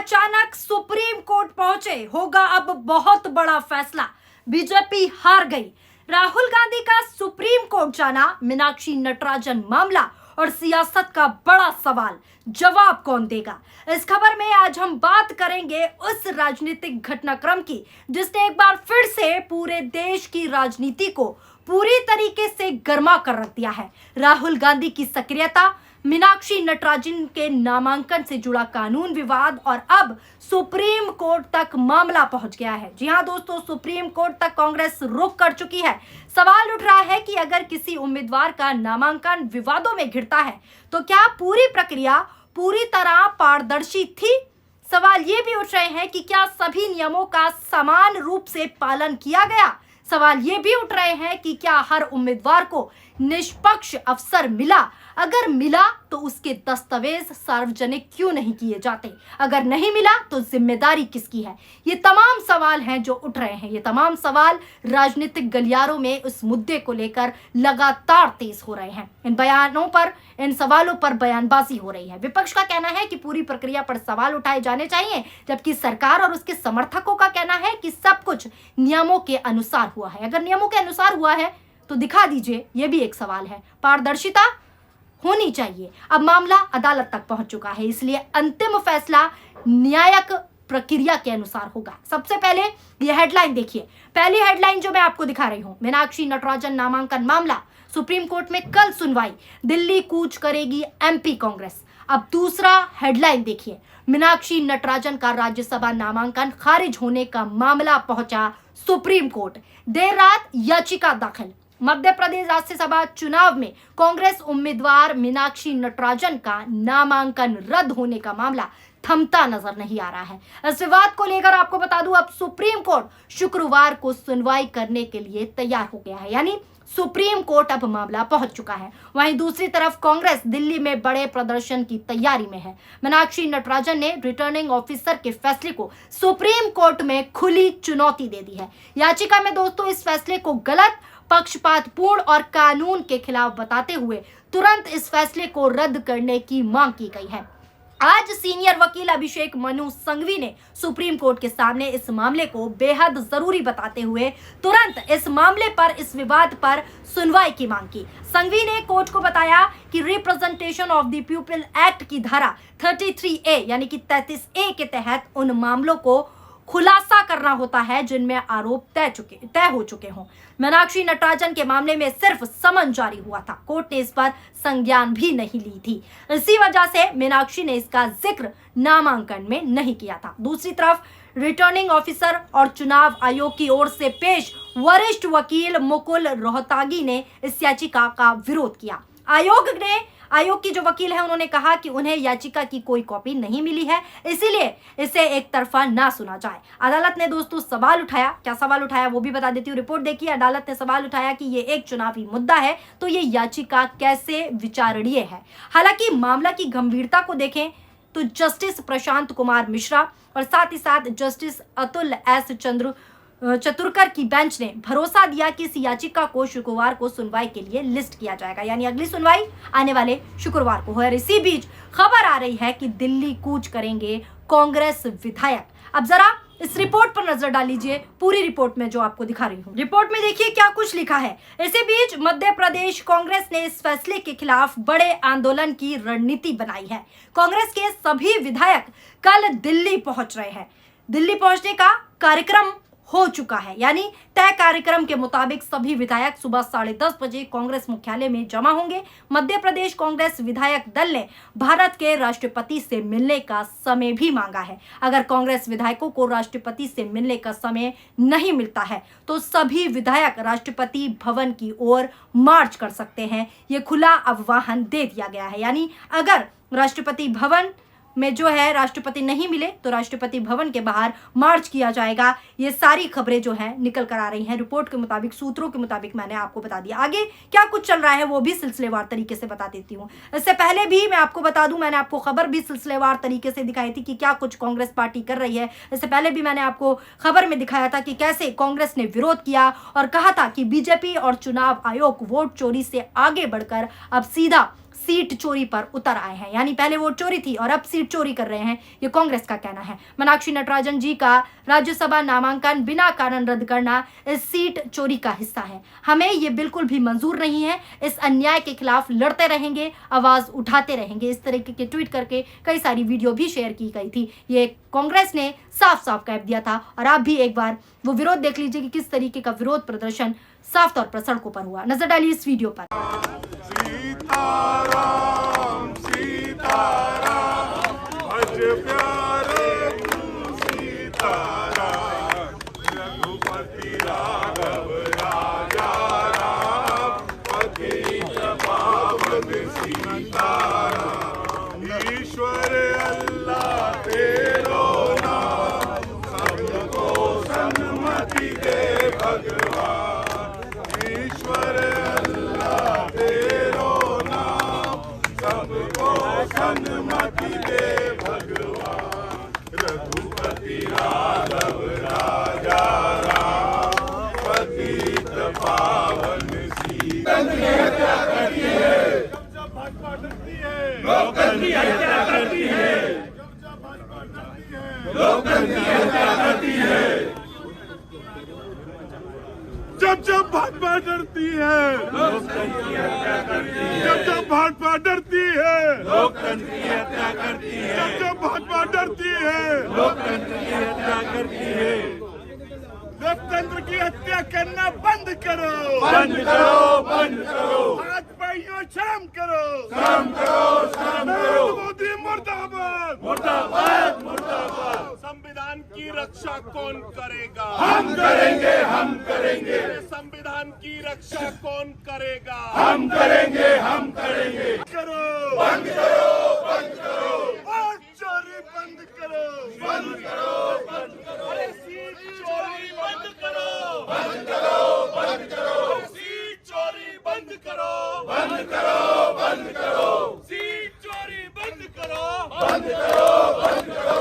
अचानक supreme court पहुंचे, होगा अब बहुत बड़ा फैसला। बीजेपी हार गई। राहुल गांधी का सुप्रीम कोर्ट जाना, मीनाक्षी नटराजन मामला और सियासत का बड़ा सवाल, जवाब कौन देगा? इस खबर में आज हम बात करेंगे उस राजनीतिक घटनाक्रम की जिसने एक बार फिर से पूरे देश की राजनीति को पूरी तरीके से गर्मा कर रख दिया है। राहुल गांधी की सक्रियता, मीनाक्षी नटराजन के नामांकन से जुड़ा कानून विवाद और अब सुप्रीम कोर्ट तक मामला पहुंच गया है। जी हां दोस्तों, सुप्रीम कोर्ट तक कांग्रेस रुख कर चुकी है। सवाल उठ रहा है कि अगर किसी उम्मीदवार का नामांकन विवादों में घिरता है तो क्या पूरी प्रक्रिया पूरी तरह पारदर्शी थी? सवाल ये भी उठ रहे हैं कि क्या सभी नियमों का समान रूप से पालन किया गया? सवाल ये भी उठ रहे हैं कि क्या हर उम्मीदवार को निष्पक्ष अवसर मिला? अगर मिला तो उसके दस्तावेज सार्वजनिक क्यों नहीं किए जाते? अगर नहीं मिला तो जिम्मेदारी किसकी है? ये तमाम सवाल हैं जो उठ रहे हैं। ये तमाम सवाल राजनीतिक गलियारों में उस मुद्दे को लेकर लगातार तेज हो रहे हैं। इन सवालों पर बयानबाजी हो रही है। विपक्ष का कहना है कि पूरी प्रक्रिया पर सवाल उठाए जाने चाहिए, जबकि सरकार और उसके समर्थकों का कहना है कि सब कुछ नियमों के अनुसार हुआ है। अगर नियमों के अनुसार हुआ है तो दिखा दीजिए, ये भी एक सवाल है। पारदर्शिता होनी चाहिए। अब मामला अदालत तक पहुंच चुका है, इसलिए अंतिम फैसला न्यायिक प्रक्रिया के अनुसार होगा। सबसे पहले ये हेडलाइन देखिए। पहली हेडलाइन जो मैं आपको दिखा रही हूं, मीनाक्षी नटराजन नामांकन मामला, सुप्रीम कोर्ट में कल सुनवाई, दिल्ली कूच करेगी एमपी कांग्रेस। अब दूसरा हेडलाइन देखिए, मीनाक्षी नटराजन का राज्यसभा नामांकन खारिज होने का मामला पहुंचा सुप्रीम कोर्ट, देर रात याचिका दाखिल। मध्य प्रदेश राज्यसभा चुनाव में कांग्रेस उम्मीदवार मीनाक्षी नटराजन का नामांकन रद्द होने का मामला थमता नजर नहीं आ रहा है। इस विवाद को लेकर आपको बता दूं, अब सुप्रीम कोर्ट शुक्रवार को सुनवाई करने के लिए तैयार हो गया है, यानी सुप्रीम कोर्ट अब मामला पहुंच चुका है। वहीं दूसरी तरफ कांग्रेस दिल्ली में बड़े प्रदर्शन की तैयारी में है। मीनाक्षी नटराजन ने रिटर्निंग ऑफिसर के फैसले को सुप्रीम कोर्ट में खुली चुनौती दे दी है। याचिका में दोस्तों इस फैसले को गलत, पक्षपातपूर्ण और कानून के खिलाफ बताते हुए तुरंत इस फैसले को रद्द करने की मांग की गई है। आज सीनियर वकील अभिषेक मनु संघवी ने सुप्रीम कोर्ट के सामने इस मामले को बेहद जरूरी बताते हुए तुरंत इस मामले पर, इस विवाद पर सुनवाई की मांग की। संघवी ने कोर्ट को बताया कि representation of the people act की धारा 33A यानी कि 33A के तहत उन मामलों को खुलासा करना होता है जिनमें आरोप तय हो चुके हों। मीनाक्षी नटराजन के मामले में सिर्फ समन जारी हुआ था, कोर्ट ने इस पर संज्ञान भी नहीं ली थी। इसी वजह से मीनाक्षी ने इसका जिक्र नामांकन में नहीं किया था। दूसरी तरफ रिटर्निंग ऑफिसर और चुनाव आयोग की ओर से पेश वरिष्ठ वकील मुकुल रोहतागी ने इस याचिका का विरोध किया। आयोग की जो वकील है उन्होंने कहा कि उन्हें याचिका की कोई कॉपी नहीं मिली है, इसीलिए इसे एक तरफा ना सुना जाए। अदालत ने दोस्तों सवाल उठाया, क्या सवाल उठाया वो भी बता देती हूँ। रिपोर्ट देखिए। अदालत ने सवाल उठाया कि ये एक चुनावी मुद्दा है तो ये याचिका कैसे विचारणीय है। हालांकि मामला की गंभीरता को देखें तो जस्टिस प्रशांत कुमार मिश्रा और साथ ही साथ जस्टिस अतुल एस चतुर्कर की बेंच ने भरोसा दिया कि इस याचिका को शुक्रवार को सुनवाई के लिए लिस्ट किया जाएगा, यानी अगली सुनवाई आने वाले शुक्रवार को है। और इसी बीच खबर आ रही है कि दिल्ली कूच करेंगे कांग्रेस विधायक। अब जरा इस रिपोर्ट पर नजर डाल लीजिए, पूरी रिपोर्ट में जो आपको दिखा रही हूँ। रिपोर्ट में देखिए क्या कुछ लिखा है। इसी बीच मध्य प्रदेश कांग्रेस ने इस फैसले के खिलाफ बड़े आंदोलन की रणनीति बनाई है। कांग्रेस के सभी विधायक कल दिल्ली पहुंच रहे हैं। दिल्ली पहुंचने का कार्यक्रम हो चुका है, यानी तय कार्यक्रम के मुताबिक सभी विधायक सुबह 10:30 बजे कांग्रेस मुख्यालय में जमा होंगे। मध्य प्रदेश कांग्रेस विधायक दल ने भारत के राष्ट्रपति से मिलने का समय भी मांगा है। अगर कांग्रेस विधायकों को राष्ट्रपति से मिलने का समय नहीं मिलता है तो सभी विधायक राष्ट्रपति भवन की ओर मार्च कर सकते हैं। ये खुला आह्वान दे दिया गया है, यानी अगर राष्ट्रपति भवन में जो है राष्ट्रपति नहीं मिले तो राष्ट्रपति भवन के बाहर मार्च किया जाएगा। ये सारी खबरें जो है निकल कर आ रही हैं रिपोर्ट के मुताबिक, सूत्रों के मुताबिक मैंने आपको बता दिया। आगे क्या कुछ चल रहा है वो भी सिलसिलेवार तरीके से बता देती हूँ। इससे पहले भी मैं आपको बता दूं, मैंने आपको खबर भी सिलसिलेवार तरीके से दिखाई थी कि क्या कुछ कांग्रेस पार्टी कर रही है। इससे पहले भी मैंने आपको खबर में दिखाया था कि कैसे कांग्रेस ने विरोध किया और कहा था कि बीजेपी और चुनाव आयोग वोट चोरी से आगे बढ़कर अब सीधा सीट चोरी पर उतर आए हैं। यानी पहले वोट चोरी थी और अब सीट चोरी कर रहे हैं, ये कांग्रेस का कहना है। मीनाक्षी नटराजन जी का राज्यसभा नामांकन बिना कारण रद्द करना इस सीट चोरी का हिस्सा है। हमें ये बिल्कुल भी मंजूर नहीं है। इस अन्याय के खिलाफ लड़ते रहेंगे, आवाज उठाते रहेंगे। इस तरीके के ट्वीट करके कई सारी वीडियो भी शेयर की गई थी। ये कांग्रेस ने साफ साफ कह दिया था और आप भी एक बार वो विरोध देख लीजिए कि किस तरीके का विरोध प्रदर्शन साफ तौर पर सड़कों पर हुआ। नजर डालिए इस वीडियो पर। सीताराम सीताराम भज प्यारे तू सीताराम रघुपति राघव राजा राम पतित पावन सीताराम ईश्वर अल्लाह तेरो नाम सबको सन्मति दे भगवान ईश्वर अल्लाह तेरो नाम सबको सन्मति दे भगवान रघुपति राघव राजा राम पतित पावन सीताराम जब भाजपा डरती है लोकतंत्र की हत्या करती है जब भाजपा डरती है लोकतंत्र की हत्या करती है जब भाजपा डरती है लोकतंत्र की हत्या करती है जब भाजपा डरती है लोकतंत्र की हत्या करती है जब भाजपा डरती है लोकतंत्र की हत्या करती है लोकतंत्र की हत्या करना बंद करो बंद करो बंद करो हाथ पाइयों शर्म करो शर्म करो शर्म करो मोदी मुर्दाबाद मुर्दाबाद मुर्दाबाद संविधान की रक्षा कौन करेगा हम करेंगे हम करेंगे संविधान की रक्षा कौन करेगा हम करेंगे हम करेंगे करो बंद करो बंद करो और चोरी बंद करो बंद करो बंद करो अरे सीट चोरी बंद करो बंद करो बंद करो सीट चोरी बंद करो बंद करो बंद करो सीट चोरी बंद करो बंद करो बंद करो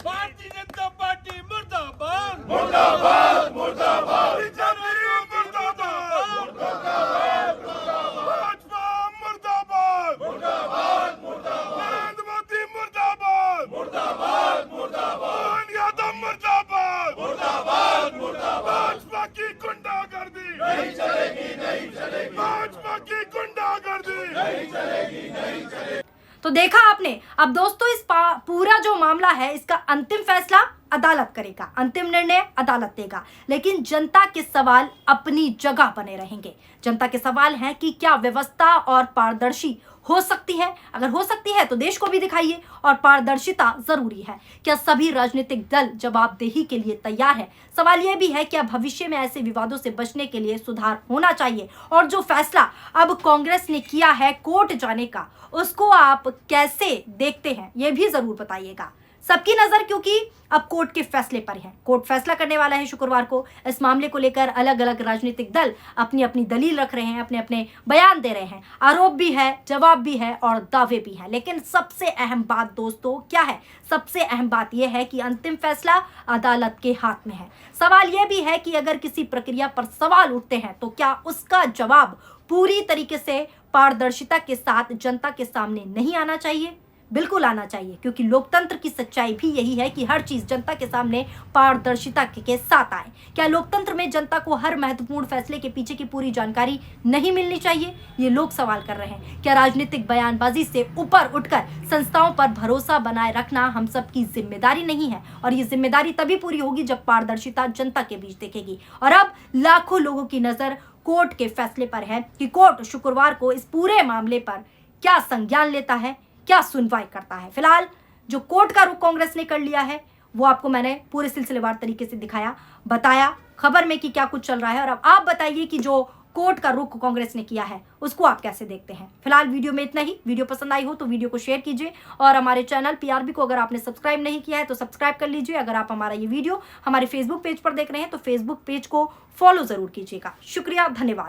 भारतीय जनता पार्टी मुर्दाबाद मुर्दाबाद मुर्दाबाद बीजेपी मुर्दाबाद मुर्दाबाद भाजपा मुर्दाबाद मुर्दाबाद मुर्दाबाद नरेंद्र मोदी मुर्दाबाद मुर्दाबाद मुर्दाबाद मोहन यादव मुर्दाबाद मुर्दाबाद मुर्दाबाद भाजपा की गुंडागर्दी नहीं चलेगी नहीं चलेगी भाजपा की गुंडागर्दी नहीं चलेगी नहीं चलेगी। तो देखा आपने। अब दोस्तों इस पूरा जो मामला है इसका अंतिम फैसला अदालत करेगा, अंतिम निर्णय अदालत देगा, लेकिन जनता के सवाल अपनी जगह बने रहेंगे। जनता के सवाल हैं कि क्या व्यवस्था और पारदर्शी हो सकती है? अगर हो सकती है तो देश को भी दिखाइए और पारदर्शिता जरूरी है। क्या सभी राजनीतिक दल जवाबदेही के लिए तैयार है? सवाल यह भी है क्या भविष्य में ऐसे विवादों से बचने के लिए सुधार होना चाहिए? और जो फैसला अब कांग्रेस ने किया है कोर्ट जाने का, उसको आप कैसे देखते हैं ये भी जरूर बताइएगा। सबकी नजर क्योंकि अब कोर्ट के फैसले पर है। कोर्ट फैसला करने वाला है शुक्रवार को। इस मामले को लेकर अलग अलग राजनीतिक दल अपनी अपनी दलील रख रहे हैं, अपने अपने बयान दे रहे हैं। आरोप भी है, जवाब भी है और दावे भी हैं। लेकिन सबसे अहम बात दोस्तों क्या है? सबसे अहम बात यह है कि अंतिम फैसला अदालत के हाथ में है। सवाल यह भी है कि अगर किसी प्रक्रिया पर सवाल उठते हैं तो क्या उसका जवाब पूरी तरीके से पारदर्शिता के साथ जनता के सामने नहीं आना चाहिए? बिल्कुल आना चाहिए, क्योंकि लोकतंत्र की सच्चाई भी यही है कि हर चीज जनता के सामने पारदर्शिता के साथ आए। क्या लोकतंत्र में जनता को हर महत्वपूर्ण फैसले के पीछे की पूरी जानकारी नहीं मिलनी चाहिए? ये लोग सवाल कर रहे हैं। क्या राजनीतिक बयानबाजी से ऊपर उठकर संस्थाओं पर भरोसा बनाए रखना हम सबकी जिम्मेदारी नहीं है? और ये जिम्मेदारी तभी पूरी होगी जब पारदर्शिता जनता के बीच दिखेगी। और अब लाखों लोगों की नजर कोर्ट के फैसले पर है कि कोर्ट शुक्रवार को इस पूरे मामले पर क्या संज्ञान लेता है, क्या सुनवाई करता है। फिलहाल जो कोर्ट का रुख कांग्रेस ने कर लिया है वो आपको मैंने पूरे सिलसिलेवार तरीके से दिखाया, बताया खबर में कि क्या कुछ चल रहा है। और अब आप बताइए कि जो कोर्ट का रुख कांग्रेस ने किया है उसको आप कैसे देखते हैं। फिलहाल वीडियो में इतना ही। वीडियो पसंद आई हो तो वीडियो को शेयर कीजिए और हमारे चैनल पीआरबी को अगर आपने सब्सक्राइब नहीं किया है तो सब्सक्राइब कर लीजिए। अगर आप हमारा ये वीडियो हमारे फेसबुक पेज पर देख रहे हैं तो फेसबुक पेज को फॉलो जरूर कीजिएगा। शुक्रिया, धन्यवाद।